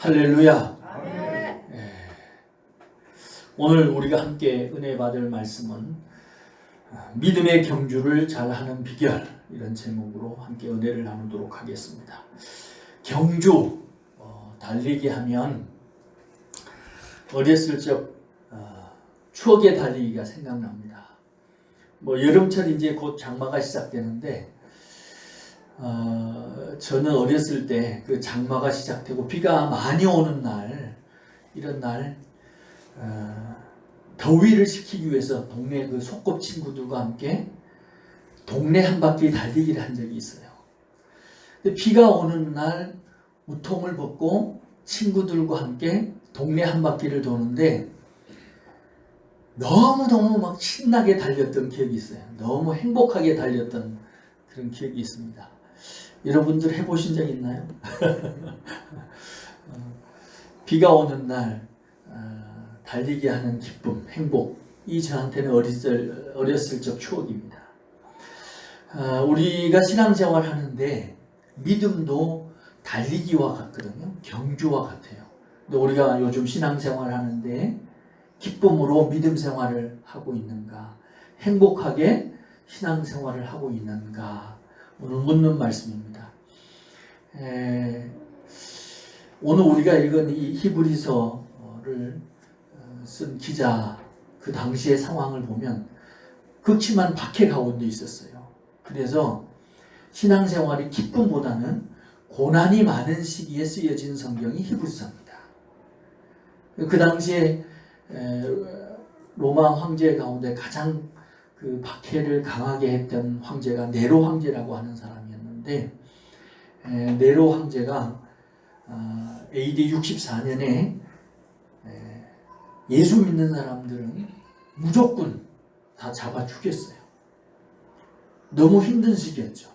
할렐루야. 예. 오늘 우리가 함께 은혜 받을 말씀은 믿음의 경주를 잘하는 비결, 이런 제목으로 함께 은혜를 나누도록 하겠습니다. 경주, 달리기 하면 어렸을 적 추억의 달리기가 생각납니다. 여름철 이제 곧 장마가 시작되는데 저는 어렸을 때 그 장마가 시작되고 비가 많이 오는 날, 이런 날 더위를 식히기 위해서 동네 그 소꿉친구들과 함께 동네 한 바퀴 달리기를 한 적이 있어요. 근데 비가 오는 날 우통을 벗고 친구들과 함께 동네 한 바퀴를 도는데 너무너무 막 신나게 달렸던 기억이 있어요. 너무 행복하게 달렸던 그런 기억이 있습니다. 여러분들 해보신 적 있나요? 비가 오는 날 달리기 하는 기쁨, 행복, 이 저한테는 어렸을 적 추억입니다. 우리가 신앙생활 하는데 믿음도 달리기와 같거든요. 경주와 같아요. 근데 우리가 요즘 신앙생활 하는데 기쁨으로 믿음 생활을 하고 있는가, 행복하게 신앙생활을 하고 있는가, 오늘 묻는 말씀입니다. 오늘 우리가 읽은 이 히브리서를 쓴 기자, 그 당시의 상황을 보면 극심한 박해 가운데 있었어요. 그래서 신앙생활이 기쁨보다는 고난이 많은 시기에 쓰여진 성경이 히브리서입니다. 그 당시에 로마 황제 가운데 가장 그 박해를 강하게 했던 황제가 네로 황제라고 하는 사람이었는데, 네로 황제가 AD 64년에 예수 믿는 사람들은 무조건 다 잡아 죽였어요. 너무 힘든 시기였죠.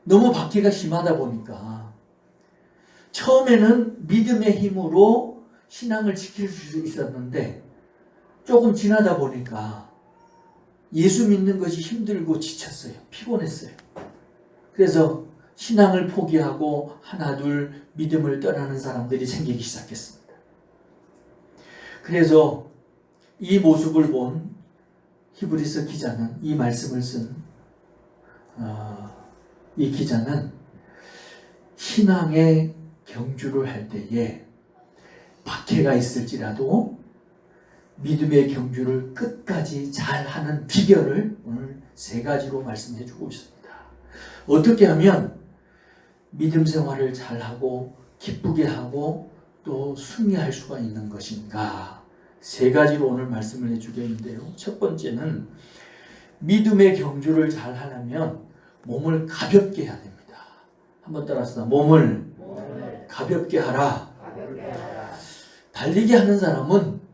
너무 박해가 심하다 보니까 처음에는 믿음의 힘으로 신앙을 지킬 수 있었는데 조금 지나다 보니까 예수 믿는 것이 힘들고 지쳤어요. 피곤했어요. 그래서 신앙을 포기하고 하나둘 믿음을 떠나는 사람들이 생기기 시작했습니다. 그래서 이 모습을 본 히브리서 기자는, 이 말씀을 쓴 이 기자는 신앙의 경주를 할 때에 박해가 있을지라도 믿음의 경주를 끝까지 잘하는 비결을 오늘 3가지로 말씀해 주고 있습니다. 어떻게 하면 믿음 생활을 잘하고 기쁘게 하고 또 승리할 수가 있는 것인가, 3가지로 오늘 말씀을 해주겠는데요. 첫 번째는 믿음의 경주를 잘하려면 몸을 가볍게 해야 됩니다. 한번 따라서 몸을 가볍게 하라. 달리기 하는 사람은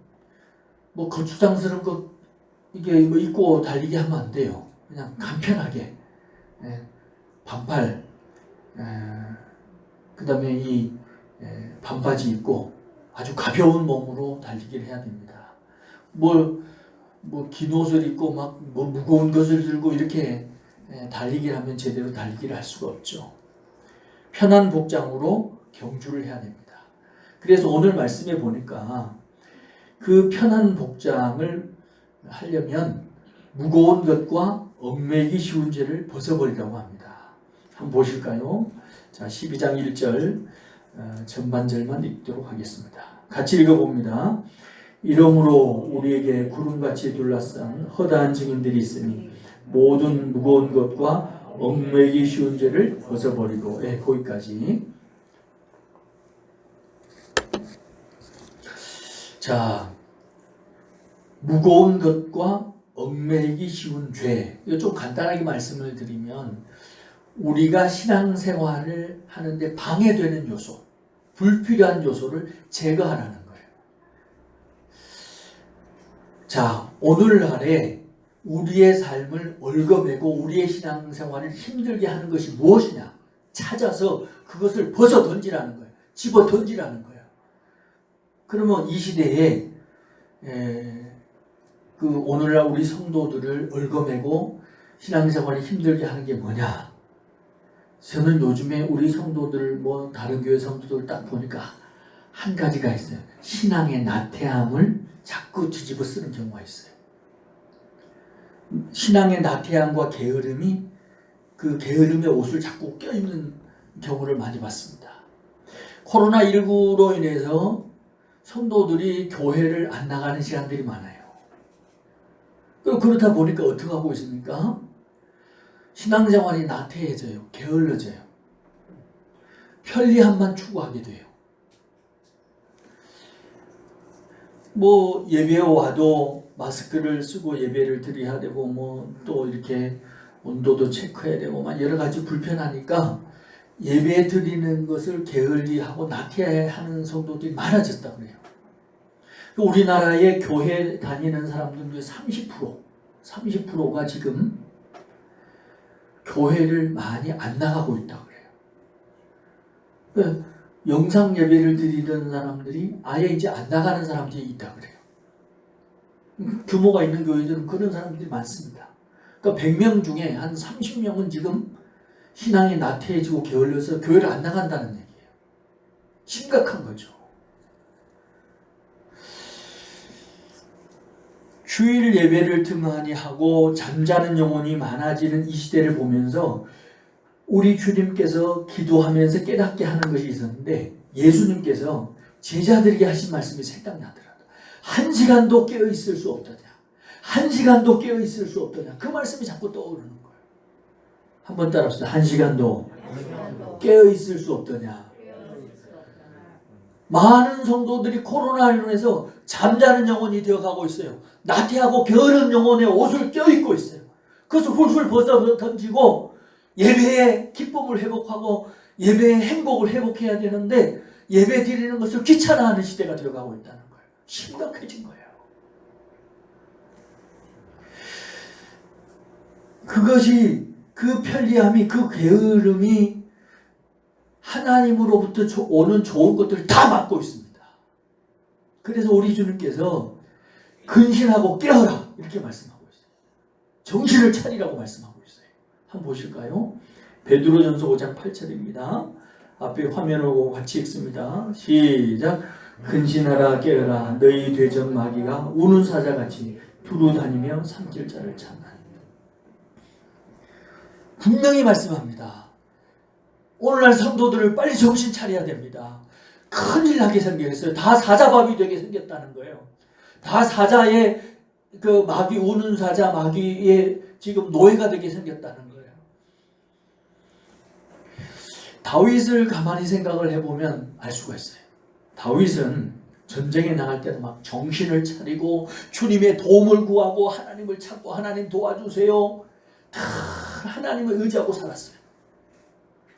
거추장스러운 거 이게 입고 달리기 하면 안 돼요. 그냥 간편하게 반팔, 그 다음에 이 반바지 입고 아주 가벼운 몸으로 달리기를 해야 됩니다. 긴 옷을 입고 무거운 것을 들고 이렇게 달리기를 하면 제대로 달리기를 할 수가 없죠. 편한 복장으로 경주를 해야 됩니다. 그래서 오늘 말씀에 보니까 그 편한 복장을 하려면 무거운 것과 얽매이기 쉬운 죄를 벗어버리라고 합니다. 한번 보실까요? 자, 12장 1절 전반절만 읽도록 하겠습니다. 같이 읽어봅니다. 이러므로 우리에게 구름같이 둘러싼 허다한 증인들이 있으니 모든 무거운 것과 얽매이기 쉬운 죄를 벗어버리고, 거기까지. 자, 무거운 것과 얽매이기 쉬운 죄, 이거 좀 간단하게 말씀을 드리면 우리가 신앙생활을 하는데 방해되는 요소, 불필요한 요소를 제거하라는 거예요. 자, 오늘날에 우리의 삶을 얽어매고 우리의 신앙생활을 힘들게 하는 것이 무엇이냐, 찾아서 그것을 벗어 던지라는 거예요. 집어 던지라는 거예요. 그러면 이 시대에 오늘날 우리 성도들을 얽어매고 신앙생활을 힘들게 하는 게 뭐냐? 저는 요즘에 우리 성도들 뭐 다른 교회 성도들 딱 보니까 한 가지가 있어요. 신앙의 나태함을 자꾸 뒤집어 쓰는 경우가 있어요. 신앙의 나태함과 게으름이 그 게으름의 옷을 자꾸 껴입는 경우를 많이 봤습니다. 코로나19로 인해서 성도들이 교회를 안 나가는 시간들이 많아요. 그렇다 보니까 어떻게 하고 있습니까? 신앙생활이 나태해져요. 게을러져요. 편리함만 추구하게 돼요. 뭐 예배에 와도 마스크를 쓰고 예배를 드려야 되고 뭐 또 이렇게 온도도 체크해야 되고 막 여러 가지 불편하니까 예배 드리는 것을 게을리하고 나태해하는 성도들이 많아졌다고 그래요. 우리나라의 교회 다니는 사람들 중에 30%가 지금 교회를 많이 안 나가고 있다고 그래요. 그러니까 영상 예배를 드리던 사람들이 아예 이제 안 나가는 사람들이 있다고 그래요. 규모가 있는 교회들은 그런 사람들이 많습니다. 그러니까 100명 중에 한 30명은 지금 신앙이 나태해지고 게을러서 교회를 안 나간다는 얘기예요. 심각한 거죠. 주일 예배를 등한히 하고 잠자는 영혼이 많아지는 이 시대를 보면서 우리 주님께서 기도하면서 깨닫게 하는 것이 있었는데 예수님께서 제자들에게 하신 말씀이 생각나더라고요. 1시간도 깨어있을 수 없더냐. 1시간도 깨어있을 수 없더냐. 그 말씀이 자꾸 떠오르는 거예요. 한번 따라합시다. 1시간도 깨어있을 수 없더냐. 많은 성도들이 코로나로 인해서 잠자는 영혼이 되어가고 있어요. 나태하고 게으른 영혼의 옷을 껴입고 있어요. 그래서 훌훌 벗어 던지고 예배의 기쁨을 회복하고 예배의 행복을 회복해야 되는데 예배 드리는 것을 귀찮아하는 시대가 되어가고 있다는 거예요. 심각해진 거예요. 그것이 그 편리함이 그 게으름이 하나님으로부터 오는 좋은 것들을 다 막고 있습니다. 그래서 우리 주님께서 근신하고 깨어라 이렇게 말씀하고 있어요. 정신을 차리라고 말씀하고 있어요. 한번 보실까요? 베드로전서 5장 8절입니다. 앞에 화면으로 같이 읽습니다. 시작. 근신하라 깨어라 너희 되전 마귀가 우는 사자같이 두루 다니며 삼킬 자를 찾나니. 분명히 말씀합니다. 오늘날 성도들을 빨리 정신 차려야 됩니다. 큰일 나게 생겼어요. 다 사자밥이 되게 생겼다는 거예요. 다 사자의 그 마귀 우는 사자 마귀의 지금 노예가 되게 생겼다는 거예요. 다윗을 가만히 생각을 해보면 알 수가 있어요. 다윗은 전쟁에 나갈 때도 막 정신을 차리고 주님의 도움을 구하고 하나님을 찾고 하나님 도와주세요. 다 하나님을 의지하고 살았어요.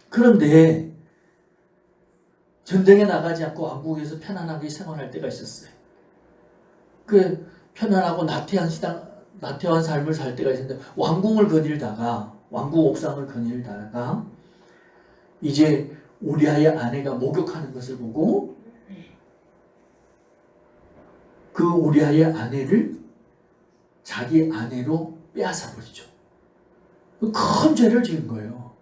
그런데 전쟁에 나가지 않고 왕국에서 편안하게 생활할 때가 있었어요. 그 편안하고 나태한 삶을 살 때가 있었는데 왕궁을 거닐다가 왕국 옥상을 거닐다가 이제 우리아의 아내가 목욕하는 것을 보고 그 우리아의 아내를 자기 아내로 빼앗아 버리죠. 큰 죄를 지은 거예요.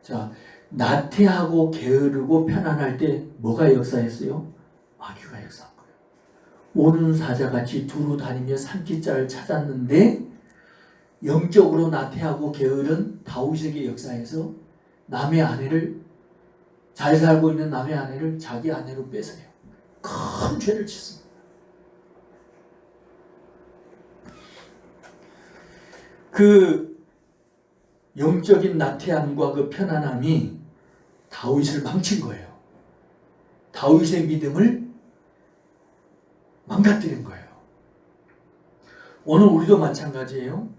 자, 나태하고 게으르고 편안할 때 뭐가 역사했어요? 마귀가 역사한 거예요. 오는 사자같이 두루 다니며 산기자를 찾았는데 영적으로 나태하고 게으른 다윗에게 역사해서 남의 아내를 잘 살고 있는 남의 아내를 자기 아내로 뺏어요. 큰 죄를 짓습니다. 그 영적인 나태함과 그 편안함이 다윗을 망친 거예요. 다윗의 믿음을 망가뜨린 거예요. 오늘 우리도 마찬가지예요.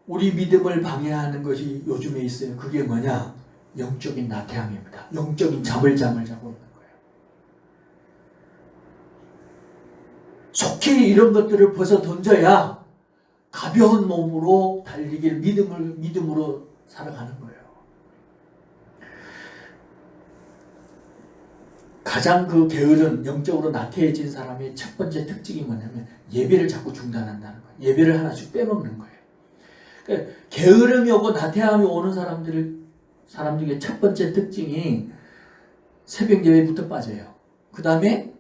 우리 믿음을 방해하는 것이 요즘에 있어요. 그게 뭐냐? 영적인 나태함입니다. 영적인 잠을 자고 있는 거예요. 속히 이런 것들을 벗어 던져야 가벼운 몸으로 달리길 믿음으로 살아가는 거예요. 가장 그 게으른 영적으로 나태해진 사람의 첫 번째 특징이 뭐냐면 예배를 자꾸 중단한다는 거예요. 예배를 하나씩 빼먹는 거예요. 그러니까 게으름이 오고 나태함이 오는 사람들을 사람 중에 첫 번째 특징이 새벽 예배부터 빠져요. 그 다음에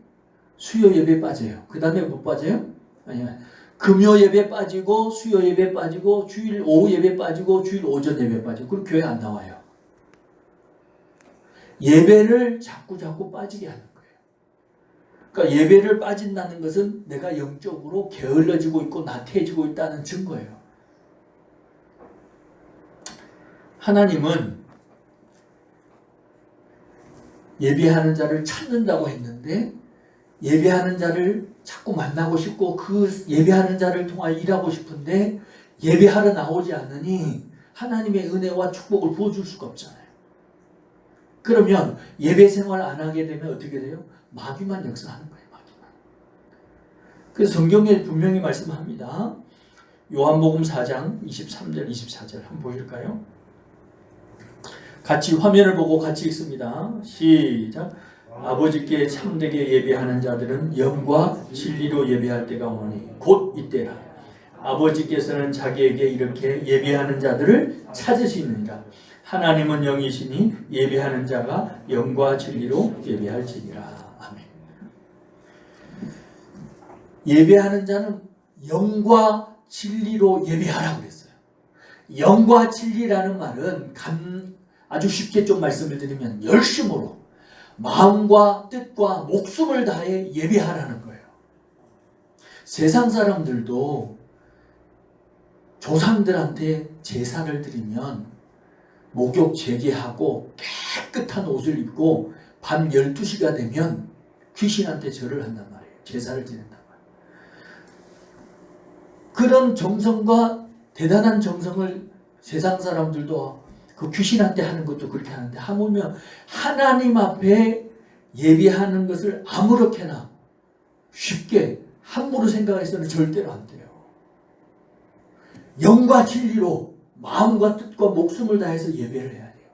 수요 예배 빠져요. 그 다음에 못 빠져요? 아니요. 금요 예배 빠지고 수요 예배 빠지고 주일 오후 예배 빠지고 주일 오전 예배 빠지고 그리고 교회 안 나와요. 예배를 자꾸 빠지게 하는 거예요. 그러니까 예배를 빠진다는 것은 내가 영적으로 게을러지고 있고 나태해지고 있다는 증거예요. 하나님은 예배하는 자를 찾는다고 했는데 예배하는 자를 자꾸 만나고 싶고 그 예배하는 자를 통하여 일하고 싶은데 예배하러 나오지 않으니 하나님의 은혜와 축복을 부어줄 수가 없잖아요. 그러면 예배 생활 안 하게 되면 어떻게 돼요? 마귀만 역사하는 거예요. 마귀만. 그래서 성경에 분명히 말씀합니다. 요한복음 4장 23절 24절 한번 보실까요? 같이 화면을 보고 같이 읽습니다. 시작. 아버지께 참되게 예배하는 자들은 영과 진리로 예배할 때가 오노니 곧 이때라. 아버지께서는 자기에게 이렇게 예배하는 자들을 찾으시느니라. 하나님은 영이시니 예배하는 자가 영과 진리로 예배할지니라. 아멘. 예배하는 자는 영과 진리로 예배하라고 그랬어요. 영과 진리라는 말은 아주 쉽게 좀 말씀을 드리면 열심으로 마음과 뜻과 목숨을 다해 예배하라는 거예요. 세상 사람들도 조상들한테 제사를 드리면 목욕 재개하고 깨끗한 옷을 입고 밤 12시가 되면 귀신한테 절을 한단 말이에요. 제사를 지낸단 말이에요. 그런 정성과 대단한 정성을 세상 사람들도 그 귀신한테 하는 것도 그렇게 하는데 하물며 하나님 앞에 예배하는 것을 아무렇게나 쉽게 함부로 생각해서는 절대로 안 돼요. 영과 진리로 마음과 뜻과 목숨을 다해서 예배를 해야 돼요.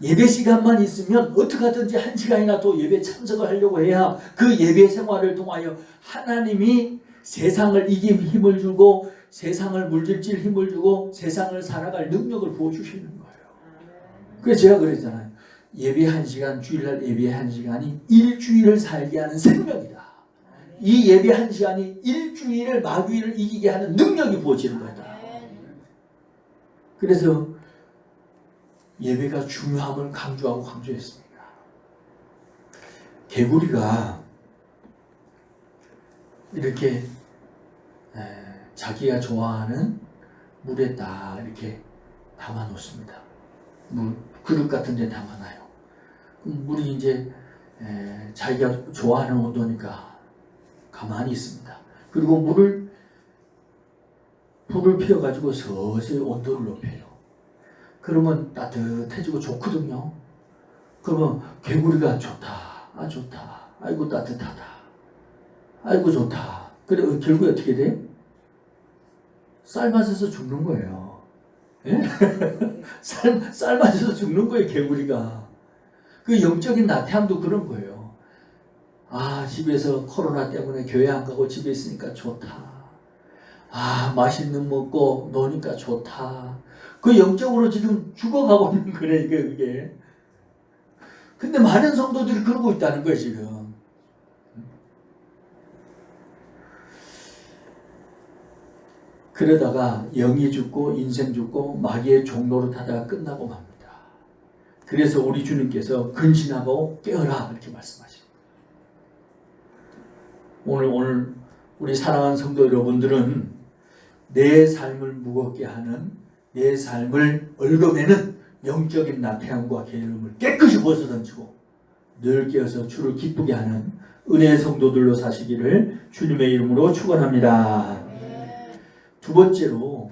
예배 시간만 있으면 어떻게 하든지 1시간이나 더 예배 참석을 하려고 해야 그 예배 생활을 통하여 하나님이 세상을 이길 힘을 주고 세상을 물질질 힘을 주고 세상을 살아갈 능력을 부어주시는 거예요. 그래서 제가 그랬잖아요. 예배 1시간, 주일날 예배 1시간이 일주일을 살게 하는 생명이다. 이 예배 1시간이 일주일을 마귀를 이기게 하는 능력이 부어지는 거다. 그래서 예배가 중요함을 강조했습니다. 개구리가 이렇게 자기가 좋아하는 물에 딱 이렇게 담아 놓습니다. 그릇 같은 데 담아놔요. 물이 이제 자기가 좋아하는 온도니까 가만히 있습니다. 그리고 불을 피워가지고 서서히 온도를 높여요. 그러면 따뜻해지고 좋거든요. 그러면 개구리가 좋다. 아이고 따뜻하다. 아이고 좋다. 그래 결국에 어떻게 돼? 삶아져서 죽는 거예요. 예? 삶아져서 죽는 거예요, 개구리가. 그 영적인 나태함도 그런 거예요. 집에서 코로나 때문에 교회 안 가고 집에 있으니까 좋다. 맛있는 먹고 노니까 좋다. 그 영적으로 지금 죽어가고 있는 거래, 그게. 근데 많은 성도들이 그러고 있다는 거예요, 지금. 그러다가 영이 죽고 인생 죽고 마귀의 종로로 타다가 끝나고 맙니다. 그래서 우리 주님께서 근신하고 깨어라 이렇게 말씀하십니다. 오늘 우리 사랑하는 성도 여러분들은 내 삶을 무겁게 하는 내 삶을 얽어매는 영적인 나태함과 게으름을 깨끗이 벗어던지고 늘 깨어서 주를 기쁘게 하는 은혜의 성도들로 사시기를 주님의 이름으로 축원합니다. 두 번째로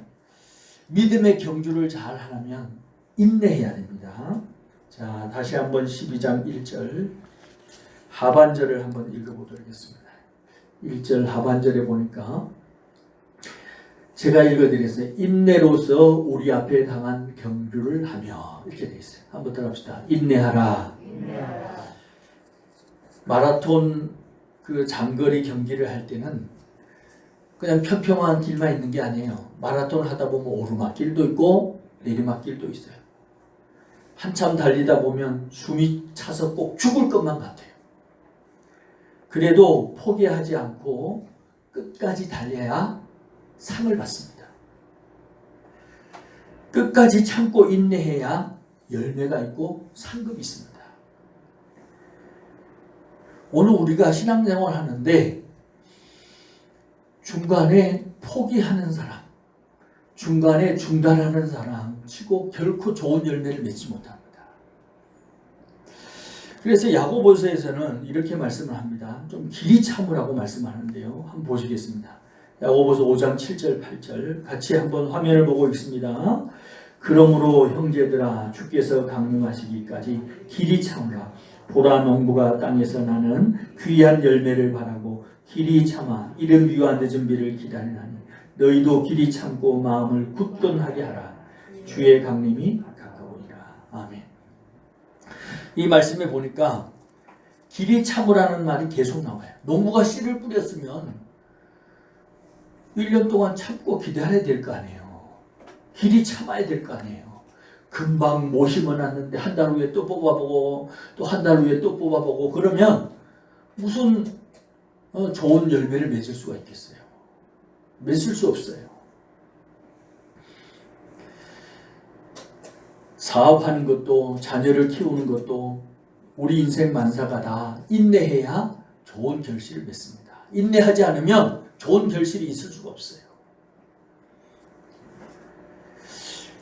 믿음의 경주를 잘 하려면 인내해야 됩니다. 자, 다시 한번 12장 1절 하반절을 한번 읽어보도록 하겠습니다. 1절 하반절에 보니까 제가 읽어드렸어요. 인내로서 우리 앞에 당한 경주를 하며 이렇게 되어 있어요. 한번 따라합시다. 인내하라. 마라톤 그 장거리 경기를 할 때는 그냥 평평한 길만 있는 게 아니에요. 마라톤 하다 보면 오르막길도 있고 내리막길도 있어요. 한참 달리다 보면 숨이 차서 꼭 죽을 것만 같아요. 그래도 포기하지 않고 끝까지 달려야 상을 받습니다. 끝까지 참고 인내해야 열매가 있고 상급이 있습니다. 오늘 우리가 신앙생활 하는데 중간에 포기하는 사람, 중간에 중단하는 사람 치고 결코 좋은 열매를 맺지 못합니다. 그래서 야고보서에서는 이렇게 말씀을 합니다. 좀 길이 참으라고 말씀하는데요. 한번 보시겠습니다. 야고보서 5장 7절 8절 같이 한번 화면을 보고 있습니다. 그러므로 형제들아 주께서 강림하시기까지 길이 참으라. 보라 농부가 땅에서 나는 귀한 열매를 바라고 길이 참아 이른 비와 늦은 비를 기다리나니 너희도 길이 참고 마음을 굳건하게 하라. 주의 강림이 가까우니라. 아멘. 이 말씀에 보니까 길이 참으라는 말이 계속 나와요. 농부가 씨를 뿌렸으면 1년 동안 참고 기다려야 될 거 아니에요. 길이 참아야 될 거 아니에요. 금방 못 심어놨는데 한 달 후에 또 뽑아보고 또 한 달 후에 또 뽑아보고 그러면 무슨 좋은 열매를 맺을 수가 있겠어요. 맺을 수 없어요. 사업하는 것도 자녀를 키우는 것도 우리 인생 만사가 다 인내해야 좋은 결실을 맺습니다. 인내하지 않으면 좋은 결실이 있을 수가 없어요.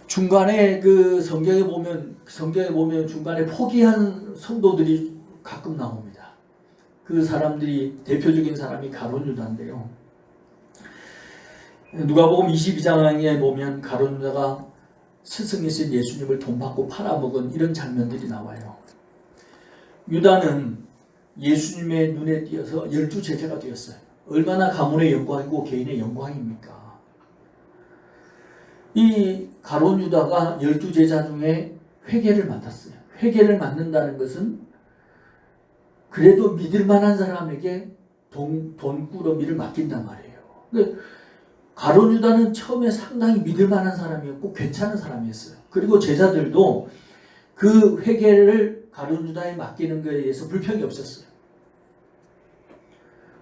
중간에 성경에 보면 중간에 포기한 성도들이 가끔 나옵니다. 그 사람들이 대표적인 사람이 가룟 유다인데요. 누가복음 22장에 보면 가룟 유다가 스승이신 예수님을 돈 받고 팔아먹은 이런 장면들이 나와요. 유다는 예수님의 눈에 띄어서 12제자가 되었어요. 얼마나 가문의 영광이고 개인의 영광입니까? 이 가룟 유다가 12제자 중에 회개를 맡았어요. 회개를 맡는다는 것은 그래도 믿을 만한 사람에게 돈꾸러미를 맡긴단 말이에요. 근데 가룟 유다는 처음에 상당히 믿을 만한 사람이었고 괜찮은 사람이었어요. 그리고 제자들도 그 회개를 가룟 유다에 맡기는 것에 대해서 불평이 없었어요.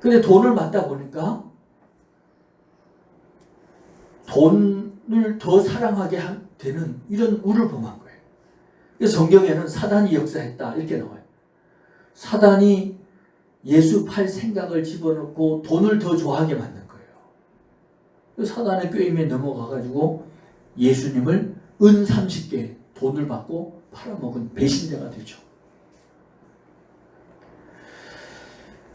근데 돈을 맡다 보니까 돈을 더 사랑하게 되는 이런 우를 범한 거예요. 그래서 성경에는 사단이 역사했다 이렇게 나와요. 사단이 예수 팔 생각을 집어넣고 돈을 더 좋아하게 만든 거예요. 사단의 꾀임에 넘어가가지고 예수님을 은 30개 돈을 받고 팔아먹은 배신자가 되죠.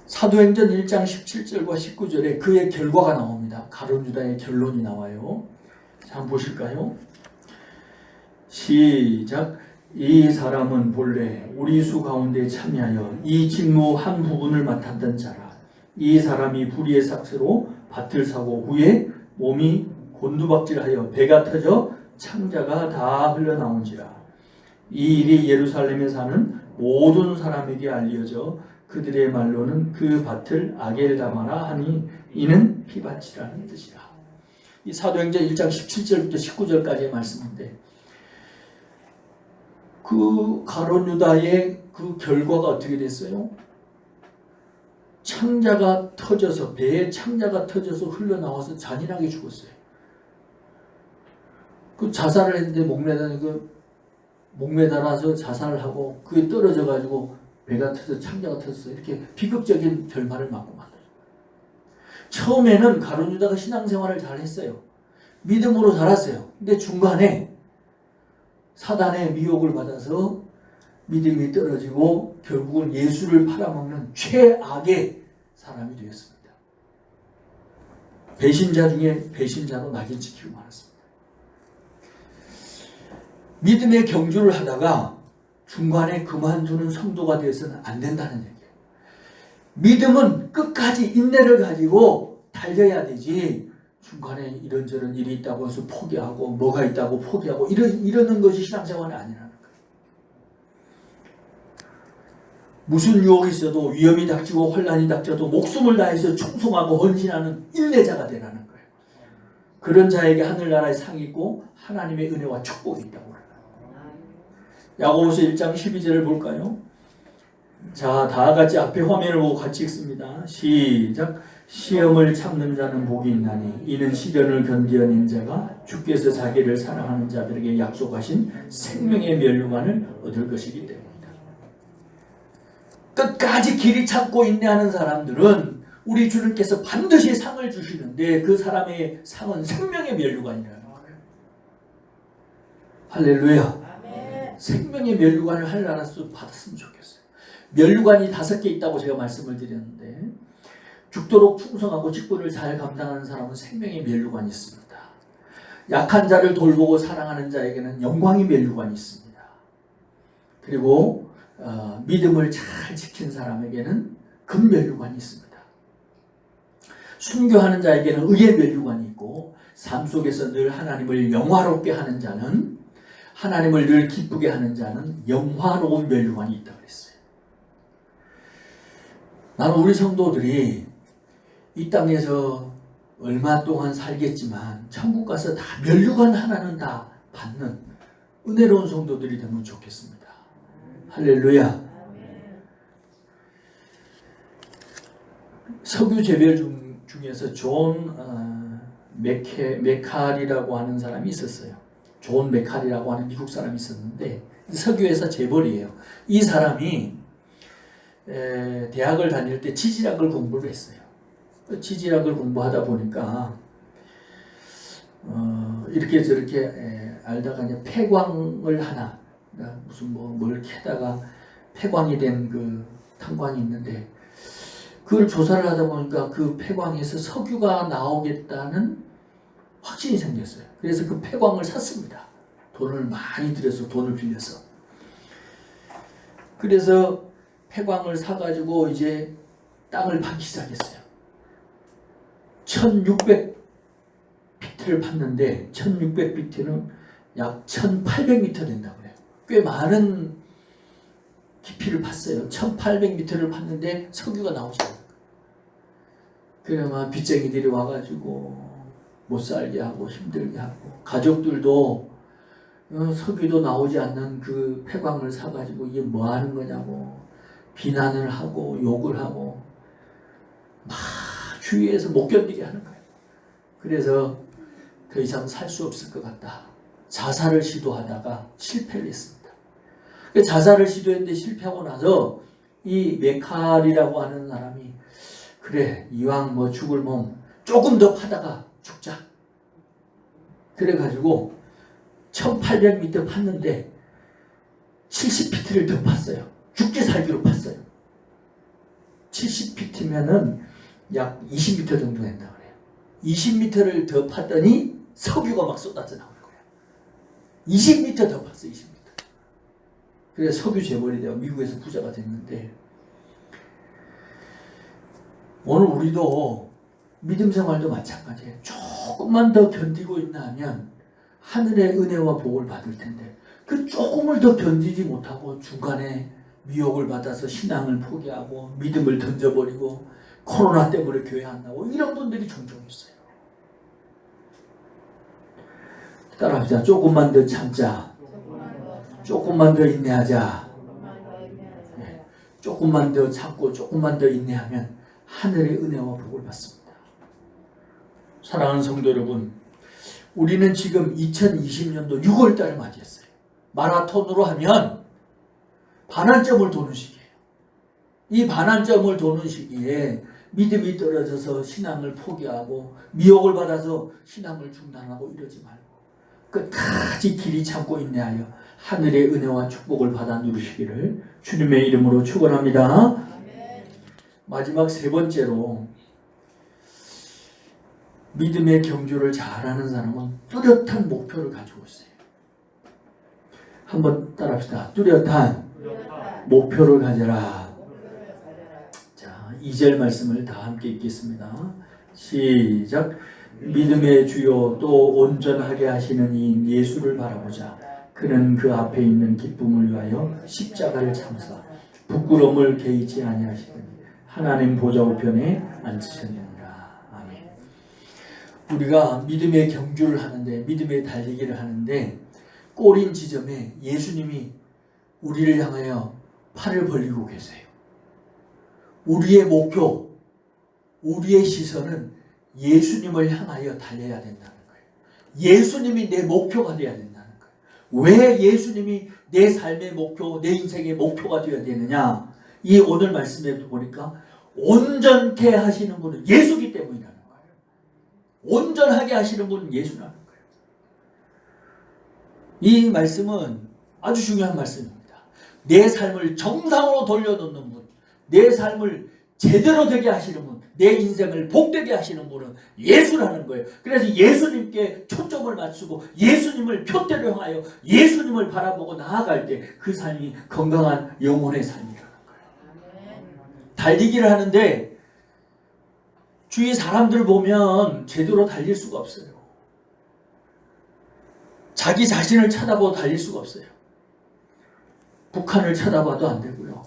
사도행전 1장 17절과 19절에 그의 결과가 나옵니다. 가룟 유다의 결론이 나와요. 자, 한번 보실까요? 시작. 이 사람은 본래 우리 수 가운데 참여하여 이 직무 한 부분을 맡았던 자라. 이 사람이 불의의 삭스로 밭을 사고 후에 몸이 곤두박질하여 배가 터져 창자가 다 흘러나온지라. 이 일이 예루살렘에 사는 모든 사람에게 알려져 그들의 말로는 그 밭을 아겔다마라 하니 이는 피밭이라는 뜻이라. 이 사도행전 1장 17절부터 19절까지의 말씀인데 그 가룟 유다의 그 결과가 어떻게 됐어요? 창자가 터져서 배에 창자가 터져서 흘러나와서 잔인하게 죽었어요. 그 자살을 했는데 목매달아서 자살을 하고 그게 떨어져 가지고 배가 터져 창자가 터져서 이렇게 비극적인 결말을 맞고 말아요. 처음에는 가룟 유다가 신앙생활을 잘 했어요. 믿음으로 자랐어요. 근데 중간에 사단의 미혹을 받아서 믿음이 떨어지고 결국은 예수를 팔아먹는 최악의 사람이 되었습니다. 배신자 중에 배신자로 낙인 찍히고 말았습니다. 믿음의 경주를 하다가 중간에 그만두는 성도가 되어서는 안 된다는 얘기예요. 믿음은 끝까지 인내를 가지고 달려야 되지 중간에 이런저런 일이 있다고 해서 포기하고 뭐가 있다고 포기하고 이러는 것이 신앙생활이 아니라는 거예요. 무슨 유혹이 있어도 위험이 닥치고 혼란이 닥쳐도 목숨을 다해서 충성하고 헌신하는 인내자가 되라는 거예요. 그런 자에게 하늘나라의 상이 있고 하나님의 은혜와 축복이 있다고 그래요. 야고보서 1장 12절을 볼까요? 자, 다 같이 앞에 화면을 보고 같이 읽습니다. 시작. 시험을 참는 자는 복이 있나니 이는 시련을 견디어낸 자가 주께서 자기를 사랑하는 자들에게 약속하신 생명의 멸류관을 얻을 것이기 때문이다. 끝까지 길이 참고 인내하는 사람들은 우리 주님께서 반드시 상을 주시는데 그 사람의 상은 생명의 멸류관이라는 거예요. 할렐루야. 생명의 멸류관을 하늘나라에서 받았으면 좋겠어요. 멸류관이 5개 있다고 제가 말씀을 드렸는데 죽도록 충성하고 직분을 잘 감당하는 사람은 생명의 멸류관이 있습니다. 약한 자를 돌보고 사랑하는 자에게는 영광의 멸류관이 있습니다. 그리고 믿음을 잘 지킨 사람에게는 금멸류관이 있습니다. 순교하는 자에게는 의의 멸류관이 있고 삶 속에서 늘 하나님을 영화롭게 하는 자는 하나님을 늘 기쁘게 하는 자는 영화로운 멸류관이 있다고 그랬어요. 나는 우리 성도들이 이 땅에서 얼마 동안 살겠지만 천국 가서 다 멸류관 하나는 다 받는 은혜로운 성도들이 되면 좋겠습니다. 할렐루야. 석유 재배 중에서 존 메칼이라고 하는 사람이 있었어요. 존 메칼이라고 하는 미국 사람이 있었는데 석유회사 재벌이에요. 이 사람이 대학을 다닐 때 지질학을 공부를 했어요. 지질학을 공부하다 보니까 이렇게 저렇게 알다가 이제 폐광을 하나 무슨 뭘 캐다가 폐광이 된 그 탄광이 있는데 그걸 조사를 하다 보니까 그 폐광에서 석유가 나오겠다는 확신이 생겼어요. 그래서 그 폐광을 샀습니다. 돈을 많이 들여서 돈을 빌려서. 그래서 폐광을 사가지고 이제 땅을 파기 시작했어요. 1600피트를 팠는데 1600피트는 약 1800m 된다고 그래요. 꽤 많은 깊이를 팠어요. 1800m를 팠는데 석유가 나오지 않아요. 그러면 빚쟁이들이 와가지고 못 살게 하고 힘들게 하고 가족들도 석유도 나오지 않는 그 폐광을 사가지고 이게 뭐 하는 거냐고 비난을 하고 욕을 하고 막 주위에서 못 견디게 하는 거예요. 그래서 더 이상 살 수 없을 것 같다. 자살을 시도하다가 실패를 했습니다. 자살을 시도했는데 실패하고 나서 이 메칼이라고 하는 사람이 그래 이왕 뭐 죽을 몸 조금 더 파다가 죽자. 그래가지고 1800m 팠는데 70피트를 더 팠어요. 죽기 살기로 팠어요. 70피트면은 약 20m 정도 된다고 그래요. 20m를 더 팠더니 석유가 막 쏟아져 나오는 거예요. 20m 더 팠어. 20m. 그래서 석유 재벌이 되어 미국에서 부자가 됐는데 오늘 우리도 믿음 생활도 마찬가지예요. 조금만 더 견디고 있나 하면 하늘의 은혜와 복을 받을 텐데 그 조금을 더 견디지 못하고 중간에 미혹을 받아서 신앙을 포기하고 믿음을 던져버리고 코로나 때문에 교회 안 나오고 이런 분들이 종종 있어요. 따라합시다. 조금만 더 참자. 조금만 더 인내하자. 네. 조금만 더 참고 조금만 더 인내하면 하늘의 은혜와 복을 받습니다. 사랑하는 성도 여러분, 우리는 지금 2020년도 6월달을 맞이했어요. 마라톤으로 하면 반환점을 도는 시기예요. 이 반환점을 도는 시기에 믿음이 떨어져서 신앙을 포기하고 미혹을 받아서 신앙을 중단하고 이러지 말고 끝까지 길이 참고 인내하여 하늘의 은혜와 축복을 받아 누리시기를 주님의 이름으로 축원합니다. 마지막 세 번째로 믿음의 경주를 잘하는 사람은 뚜렷한 목표를 가지고 있어요. 한번 따라합시다. 뚜렷한 목표를 가져라. 자, 2절 말씀을 다 함께 읽겠습니다. 시작. 믿음의 주요 또 온전하게 하시는 이 예수를 바라보자. 그는 그 앞에 있는 기쁨을 위하여 십자가를 참사 부끄러움을 개의치 아니하시더니 하나님 보좌 우편에 앉으셨느니라. 아멘. 우리가 믿음의 경주를 하는데 믿음의 달리기를 하는데 꼬린 지점에 예수님이 우리를 향하여 팔을 벌리고 계세요. 우리의 목표, 우리의 시선은 예수님을 향하여 달려야 된다는 거예요. 예수님이 내 목표가 되어야 된다는 거예요. 왜 예수님이 내 삶의 목표, 내 인생의 목표가 되어야 되느냐? 이 오늘 말씀에 보니까 온전케 하시는 분은 예수기 때문이라는 거예요. 온전하게 하시는 분은 예수라는 거예요. 이 말씀은 아주 중요한 말씀입니다. 내 삶을 정상으로 돌려놓는 분, 내 삶을 제대로 되게 하시는 분, 내 인생을 복되게 하시는 분은 예수라는 거예요. 그래서 예수님께 초점을 맞추고 예수님을 표대로 하여 예수님을 바라보고 나아갈 때 그 삶이 건강한 영혼의 삶이라는 거예요. 달리기를 하는데 주위 사람들 보면 제대로 달릴 수가 없어요. 자기 자신을 쳐다보고 달릴 수가 없어요. 북한을 쳐다봐도 안 되고요.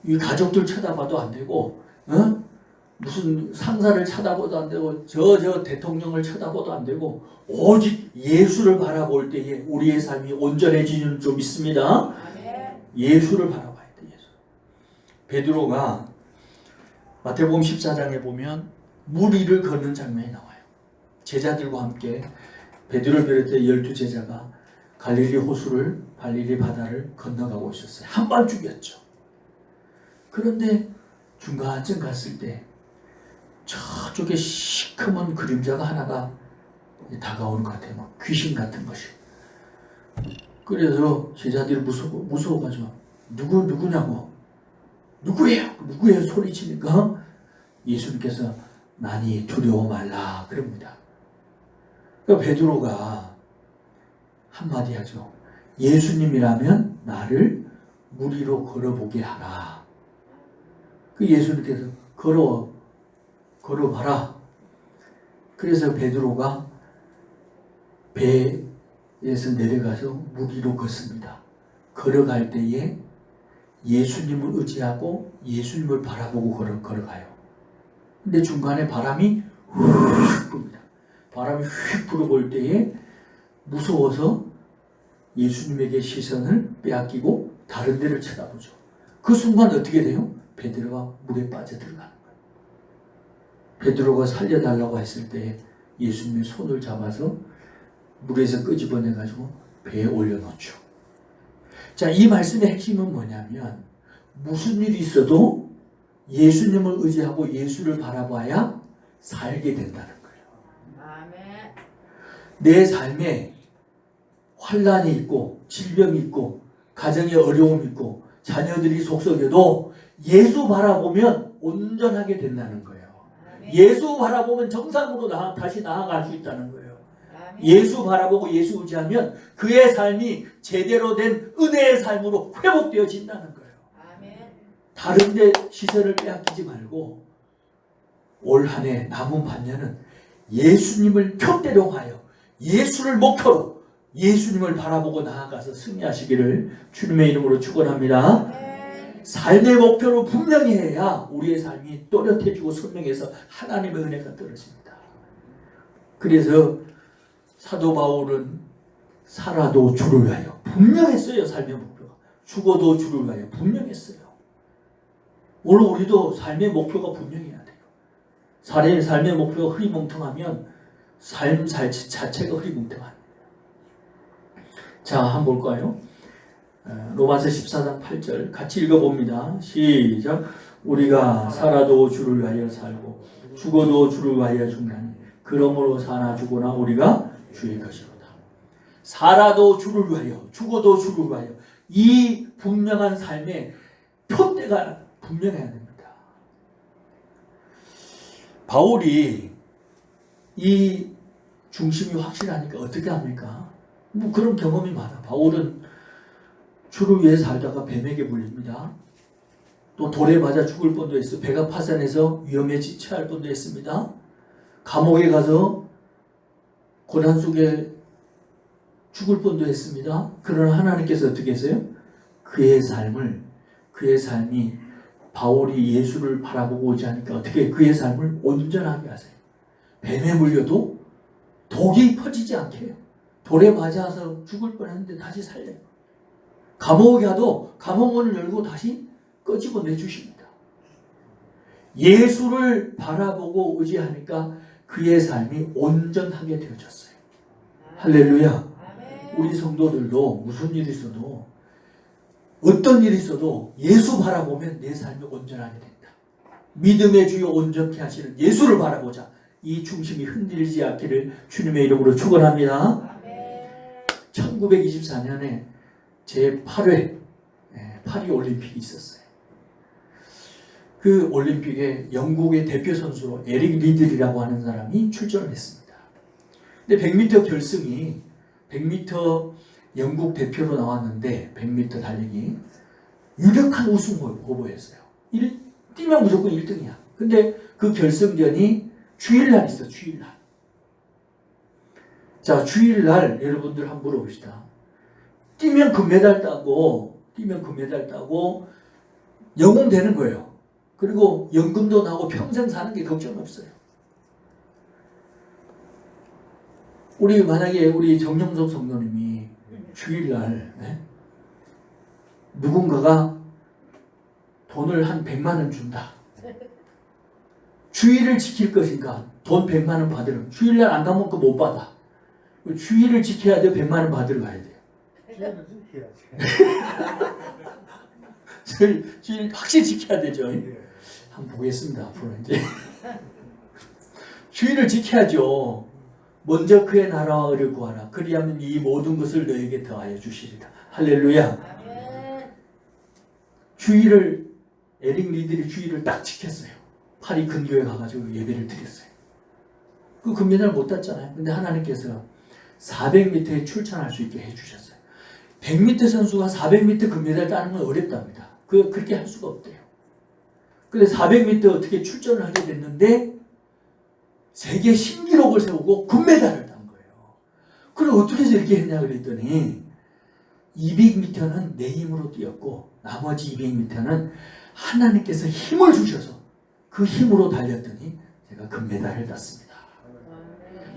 이 가족들 쳐다봐도 안 되고, 무슨 상사를 쳐다봐도 안 되고, 저 대통령을 쳐다봐도 안 되고, 오직 예수를 바라볼 때에 우리의 삶이 온전해지는 줄 믿습니다. 예수를 바라봐야 돼. 예수. 베드로가 마태복음 14장에 보면 물 위를 걷는 장면이 나와요. 제자들과 함께 베드로 비롯해 12제자가 갈릴리 호수를, 갈릴리 바다를 건너가고 있었어요. 한밤중이었죠. 그런데 중간쯤 갔을 때 저쪽에 시커먼 그림자가 하나가 다가오는 것 같아요. 막 귀신 같은 것이. 그래서 제자들이 무서워가지고 누구냐고, 누구예요 소리치니까 예수님께서 나니 두려워 말라 그럽니다. 그러니까 베드로가 한마디 하죠. 예수님이라면 나를 물 위로 걸어보게 하라. 그 예수님께서 걸어봐라. 그래서 베드로가 배에서 내려가서 물 위로 걷습니다. 걸어갈 때에 예수님을 의지하고 예수님을 바라보고 걸어가요. 근데 중간에 바람이 휙 붑니다. 바람이 휙 불어볼 때에 무서워서 예수님에게 시선을 빼앗기고 다른 데를 쳐다보죠. 그 순간 어떻게 돼요? 베드로가 물에 빠져들어가는 거예요. 베드로가 살려달라고 했을 때 예수님의 손을 잡아서 물에서 끄집어내가지고 배에 올려놓죠. 자, 이 말씀의 핵심은 뭐냐면 무슨 일이 있어도 예수님을 의지하고 예수를 바라봐야 살게 된다는 거예요. 아멘. 내 삶에 환난이 있고 질병이 있고 가정에 어려움이 있고 자녀들이 속썩여도 예수 바라보면 온전하게 된다는 거예요. 아멘. 예수 바라보면 정상으로 다시 나아갈 수 있다는 거예요. 아멘. 예수 바라보고 예수 의지하면 그의 삶이 제대로 된 은혜의 삶으로 회복되어진다는 거예요. 아멘. 다른 데 시선을 빼앗기지 말고 올 한 해 남은 반년은 예수님을 표대로 하여 예수를 목표로 예수님을 바라보고 나아가서 승리하시기를 주님의 이름으로 축원합니다. 삶의 목표로 분명히 해야 우리의 삶이 또렷해지고 선명해서 하나님의 은혜가 떨어집니다. 그래서 사도 바울은 살아도 주를 위하여 분명했어요. 삶의 목표가. 죽어도 주를 위하여 분명했어요. 오늘 우리도 삶의 목표가 분명해야 돼요. 삶의 목표가 흐리멍텅하면 삶 자체가 흐리멍텅합니다. 자, 한번 볼까요? 로마서 14장 8절 같이 읽어봅니다. 시작. 우리가 살아도 주를 위하여 살고 죽어도 주를 위하여 죽나니 그러므로 사나 죽으나 우리가 주의 것이로다. 살아도 주를 위하여 죽어도 주를 위하여 이 분명한 삶의 표대가 분명해야 됩니다. 바울이 이 중심이 확실하니까 어떻게 합니까? 뭐 그런 경험이 많아. 바울은 주를 위해 살다가 뱀에게 물립니다. 또 돌에 맞아 죽을 뻔도 했어. 배가 파산해서 위험에 처할 뻔도 했습니다. 감옥에 가서 고난 속에 죽을 뻔도 했습니다. 그러나 하나님께서 어떻게 했어요? 그의 삶이 바울이 예수를 바라보고 오지 않으니까 어떻게 그의 삶을 온전하게 하세요. 뱀에 물려도 독이 퍼지지 않게 해요. 돌에 맞아서 죽을 뻔했는데 다시 살려요. 감옥에 가도 감옥문을 열고 다시 꺼지고 내주십니다. 예수를 바라보고 의지하니까 그의 삶이 온전하게 되어졌어요. 할렐루야. 우리 성도들도 무슨 일이 있어도 어떤 일이 있어도 예수 바라보면 내 삶이 온전하게 된다. 믿음의 주요 온전케 하시는 예수를 바라보자. 이 중심이 흔들리지 않기를 주님의 이름으로 축원합니다. 1924년에 제8회 파리 올림픽이 있었어요. 그 올림픽에 영국의 대표 선수로 에릭 리들이라고 하는 사람이 출전을 했습니다. 근데 100m 결승이 100m 영국 대표로 나왔는데 100m 달리기 유력한 우승 후보였어요. 뛰면 무조건 1등이야. 근데 그 결승전이 주일날 있어. 주일날. 자, 주일날 여러분들 한번 물어봅시다. 뛰면 금메달 따고 영웅 되는 거예요. 그리고 연금도 나고 평생 사는 게 걱정 없어요. 우리 만약에 우리 정영석 성도님이 주일날 누군가가 돈을 한 100만 원 준다. 주일을 지킬 것인가? 돈 100만 원 받으러. 주일날 안 가면 그거 못 받아. 주일을 지켜야 돼. 100만 원 받으러 가야 돼요. 주일 확실히 지켜야 되죠. 한번 보겠습니다. 앞으로 이제 주일을 지켜야죠. 먼저 그의 나라를 구하라. 그리하면 이 모든 것을 너에게 더하여 주시리라. 할렐루야. 주일을 에릭 리들이 주일을 딱 지켰어요. 파리 근교에 가가지고 예배를 드렸어요. 그 금메달 못 땄잖아요. 근데 하나님께서 400m에 출전할 수 있게 해주셨어요. 100m 선수가 400m 금메달 따는 건 어렵답니다. 그렇게 할 수가 없대요. 근데 400m 어떻게 출전을 하게 됐는데 세계 신기록을 세우고 금메달을 딴 거예요. 그럼 어떻게 해서 이렇게 했냐 그랬더니 200m는 내 힘으로 뛰었고 나머지 200m는 하나님께서 힘을 주셔서 그 힘으로 달렸더니 제가 금메달을 땄습니다.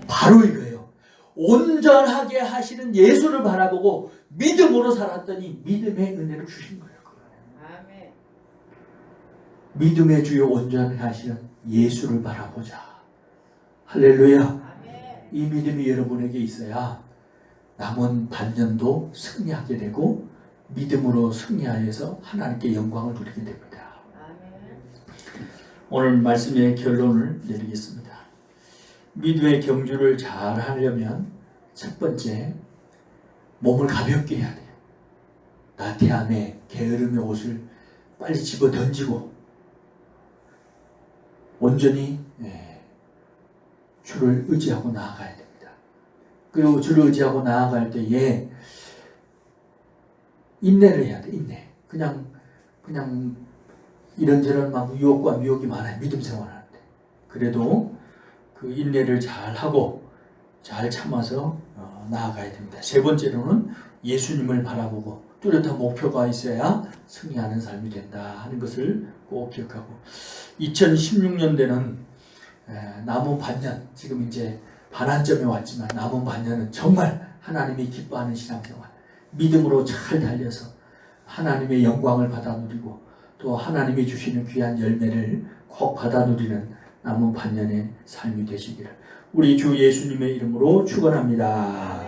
바로 이거예요. 온전하게 하시는 예수를 바라보고 믿음으로 살았더니 믿음의 은혜를 주신 거예요. 아멘. 믿음의 주요 온전하게 하시는 예수를 바라보자. 할렐루야. 아멘. 이 믿음이 여러분에게 있어야 남은 반년도 승리하게 되고 믿음으로 승리하여서 하나님께 영광을 누리게 됩니다. 아멘. 오늘 말씀의 결론을 내리겠습니다. 믿음의 경주를 잘 하려면 첫 번째, 몸을 가볍게 해야 돼요. 나태함에 게으름의 옷을 빨리 집어 던지고 온전히 주를 의지하고 나아가야 됩니다. 그리고 주를 의지하고 나아갈 때에 인내를 해야 돼. 인내. 그냥 이런저런 막 유혹과 미혹이 많아요. 믿음 생활하는데. 그래도 그 인내를 잘 하고 잘 참아서 나아가야 됩니다. 세 번째로는 예수님을 바라보고 뚜렷한 목표가 있어야 승리하는 삶이 된다 하는 것을 꼭 기억하고 2016년대는 남은 반년, 지금 이제 반환점에 왔지만 남은 반년은 정말 하나님이 기뻐하는 신앙생활, 믿음으로 잘 달려서 하나님의 영광을 받아 누리고 또 하나님이 주시는 귀한 열매를 꼭 받아 누리는 남은 반년의 삶이 되시기를 우리 주 예수님의 이름으로 축원합니다.